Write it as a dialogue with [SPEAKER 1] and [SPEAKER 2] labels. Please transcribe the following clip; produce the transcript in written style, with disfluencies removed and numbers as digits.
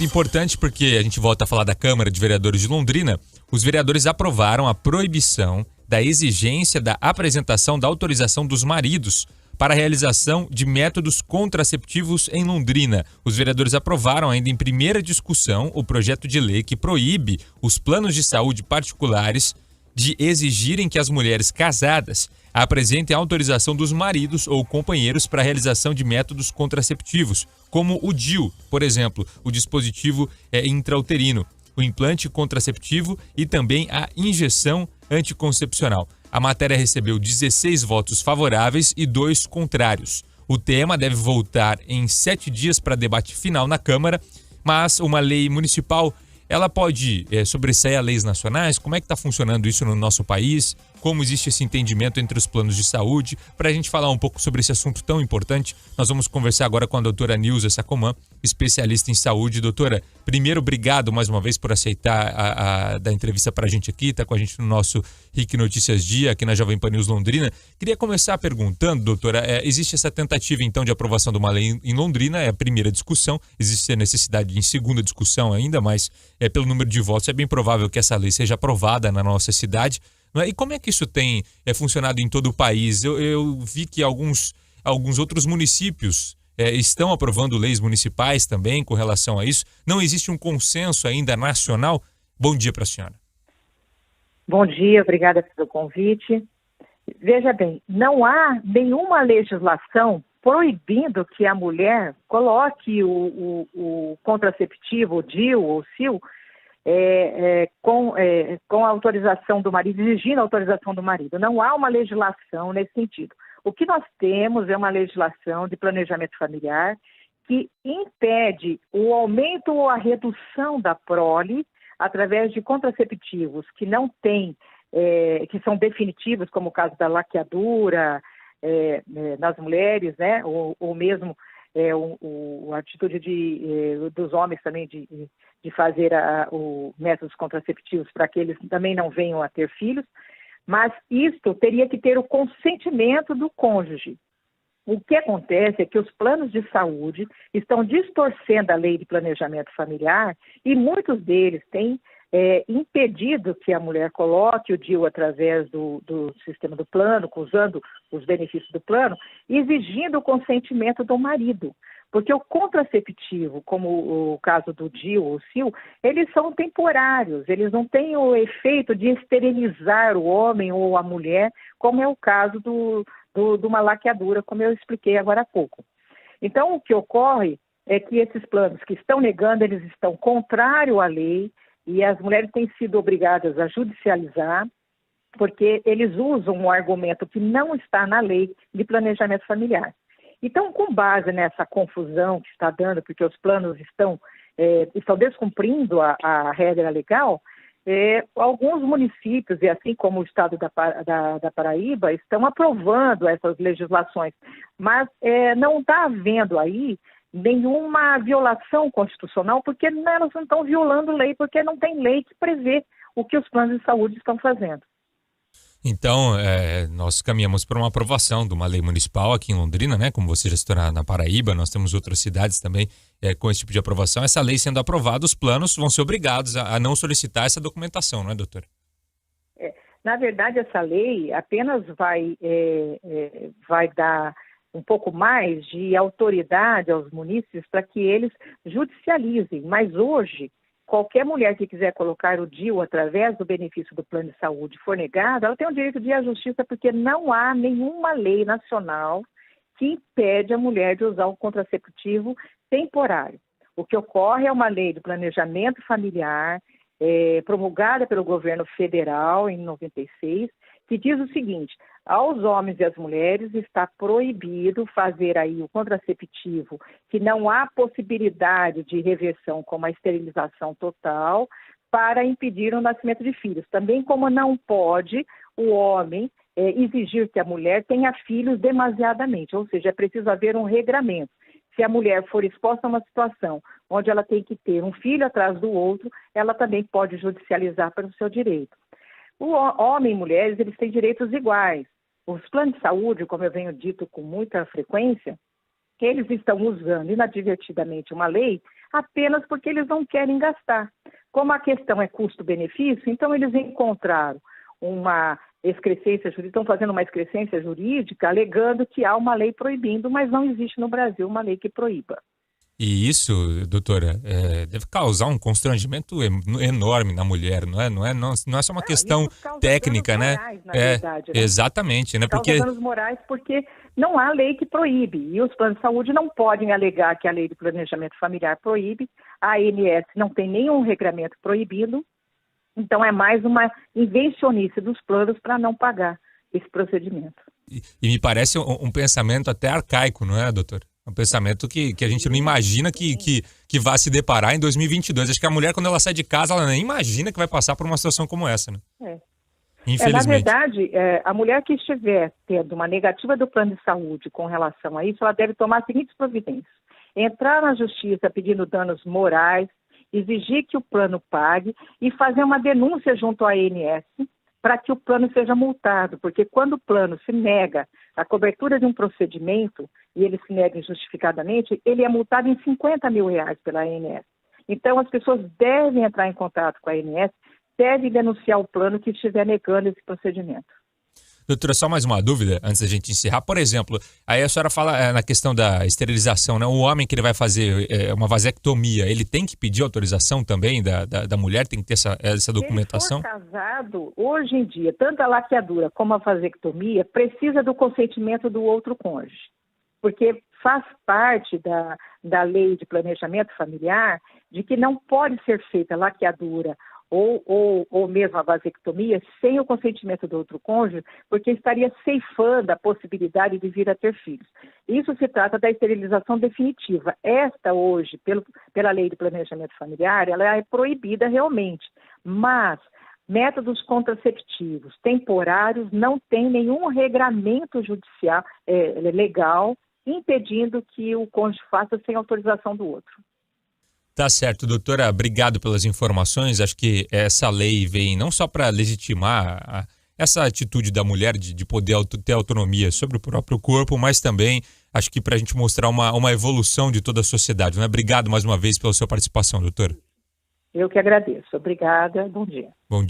[SPEAKER 1] Importante porque a gente volta a falar da Câmara de Vereadores de Londrina. Os vereadores aprovaram a proibição da exigência da apresentação da autorização dos maridos para a realização de métodos contraceptivos em Londrina. Os vereadores aprovaram ainda em primeira discussão o projeto de lei que proíbe os planos de saúde particulares de exigirem que as mulheres casadas apresentem a autorização dos maridos ou companheiros para a realização de métodos contraceptivos, como o DIU, por exemplo, o dispositivo intrauterino, o implante contraceptivo e também a injeção anticoncepcional. A matéria recebeu 16 votos favoráveis e 2 contrários. O tema deve voltar em 7 dias para debate final na Câmara, mas uma lei municipal ela pode sobressair a leis nacionais? Como é que está funcionando isso no nosso país? Como existe esse entendimento entre os planos de saúde? Para a gente falar um pouco sobre esse assunto tão importante, nós vamos conversar agora com a doutora Nilza Sacomã, especialista em saúde. Doutora, primeiro, obrigado mais uma vez por aceitar dar entrevista para a gente aqui, está com a gente no nosso RIC Notícias Dia, aqui na Jovem Pan News Londrina. Queria começar perguntando, doutora, existe essa tentativa então de aprovação de uma lei em Londrina, é a primeira discussão, existe a necessidade em segunda discussão ainda, mas pelo número de votos é bem provável que essa lei seja aprovada na nossa cidade. E como é que isso tem funcionado em todo o país? Eu vi que alguns outros municípios estão aprovando leis municipais também com relação a isso. Não existe um consenso ainda nacional? Bom dia para a senhora.
[SPEAKER 2] Bom dia, obrigada pelo convite. Veja bem, não há nenhuma legislação proibindo que a mulher coloque o contraceptivo, o DIU ou SIL, com a autorização do marido, exigindo a autorização do marido. Não há uma legislação nesse sentido. O que nós temos é uma legislação de planejamento familiar que impede o aumento ou a redução da prole através de contraceptivos que não têm, que são definitivos, como o caso da laqueadura nas mulheres, né, ou mesmo a atitude dos homens também de fazer métodos contraceptivos para que eles também não venham a ter filhos, mas isto teria que ter o consentimento do cônjuge. O que acontece é que os planos de saúde estão distorcendo a lei de planejamento familiar e muitos deles têm impedido que a mulher coloque o DIU através do sistema do plano, usando os benefícios do plano, exigindo o consentimento do marido. Porque o contraceptivo, como o caso do DIU ou SIL, eles são temporários, eles não têm o efeito de esterilizar o homem ou a mulher, como é o caso de uma laqueadura, como eu expliquei agora há pouco. Então, o que ocorre é que esses planos que estão negando, eles estão contrários à lei, e as mulheres têm sido obrigadas a judicializar, porque eles usam um argumento que não está na lei de planejamento familiar. Então, com base nessa confusão que está dando, porque os planos estão descumprindo a regra legal, alguns municípios, e assim como o estado da Paraíba, estão aprovando essas legislações, mas não está havendo aí nenhuma violação constitucional, porque elas não estão violando lei, porque não tem lei que prevê o que os planos de saúde estão fazendo.
[SPEAKER 1] Então, nós caminhamos para uma aprovação de uma lei municipal aqui em Londrina, né? Como você já citou na Paraíba, nós temos outras cidades também com esse tipo de aprovação. Essa lei sendo aprovada, os planos vão ser obrigados a não solicitar essa documentação, não é, doutora?
[SPEAKER 2] Na verdade, essa lei apenas vai dar um pouco mais de autoridade aos munícipes para que eles judicializem. Mas hoje, qualquer mulher que quiser colocar o DIU através do benefício do plano de saúde for negada, ela tem o direito de ir à justiça, porque não há nenhuma lei nacional que impede a mulher de usar o contraceptivo temporário. O que ocorre é uma lei de planejamento familiar, promulgada pelo governo federal em 96, que diz o seguinte: aos homens e às mulheres está proibido fazer aí o contraceptivo que não há possibilidade de reversão, como a esterilização total, para impedir o nascimento de filhos. Também como não pode o homem exigir que a mulher tenha filhos demasiadamente, ou seja, é preciso haver um regramento. Se a mulher for exposta a uma situação onde ela tem que ter um filho atrás do outro, ela também pode judicializar para o seu direito. O homem e mulheres, eles têm direitos iguais. Os planos de saúde, como eu venho dito com muita frequência, eles estão usando inadvertidamente uma lei apenas porque eles não querem gastar. Como a questão é custo-benefício, então eles encontraram uma excrescência jurídica, estão fazendo uma excrescência jurídica alegando que há uma lei proibindo, mas não existe no Brasil uma lei que proíba.
[SPEAKER 1] E isso, doutora, deve causar um constrangimento enorme na mulher, não é só uma questão técnica, né?
[SPEAKER 2] Morais, na verdade, né?
[SPEAKER 1] Exatamente, né?
[SPEAKER 2] Causa
[SPEAKER 1] Porque
[SPEAKER 2] danos morais porque não há lei que proíbe. E os planos de saúde não podem alegar que a lei de planejamento familiar proíbe, a ANS não tem nenhum regramento proibindo, então é mais uma invencionice dos planos para não pagar esse procedimento.
[SPEAKER 1] e me parece um pensamento até arcaico, não é, doutor? Um pensamento que a gente não imagina que vá se deparar em 2022. Acho que a mulher, quando ela sai de casa, ela nem imagina que vai passar por uma situação como essa, né? Infelizmente.
[SPEAKER 2] Na verdade, a mulher que estiver tendo uma negativa do plano de saúde com relação a isso, ela deve tomar as seguintes providências. Entrar na justiça pedindo danos morais, exigir que o plano pague e fazer uma denúncia junto à ANS para que o plano seja multado, porque quando o plano se nega a cobertura de um procedimento e ele se nega injustificadamente, ele é multado em R$50 mil pela ANS. Então, as pessoas devem entrar em contato com a ANS, devem denunciar o plano que estiver negando esse procedimento.
[SPEAKER 1] Doutora, só mais uma dúvida antes da gente encerrar. Por exemplo, aí a senhora fala na questão da esterilização, né? O homem que ele vai fazer uma vasectomia, ele tem que pedir autorização também da mulher? Tem que ter essa documentação?
[SPEAKER 2] Se ele for casado, hoje em dia, tanto a laqueadura como a vasectomia precisa do consentimento do outro cônjuge, porque faz parte da lei de planejamento familiar de que não pode ser feita laqueadura ou mesmo a vasectomia sem o consentimento do outro cônjuge, porque estaria ceifando a possibilidade de vir a ter filhos. Isso se trata da esterilização definitiva. Esta hoje, pela lei de planejamento familiar, ela é proibida realmente, mas métodos contraceptivos temporários não tem nenhum regramento judicial legal impedindo que o cônjuge faça sem autorização do outro.
[SPEAKER 1] Tá certo, doutora. Obrigado pelas informações. Acho que essa lei vem não só para legitimar essa atitude da mulher de poder ter autonomia sobre o próprio corpo, mas também acho que para a gente mostrar uma evolução de toda a sociedade. Né? Obrigado mais uma vez pela sua participação, doutora.
[SPEAKER 2] Eu que agradeço. Obrigada. Bom dia.
[SPEAKER 1] Bom dia.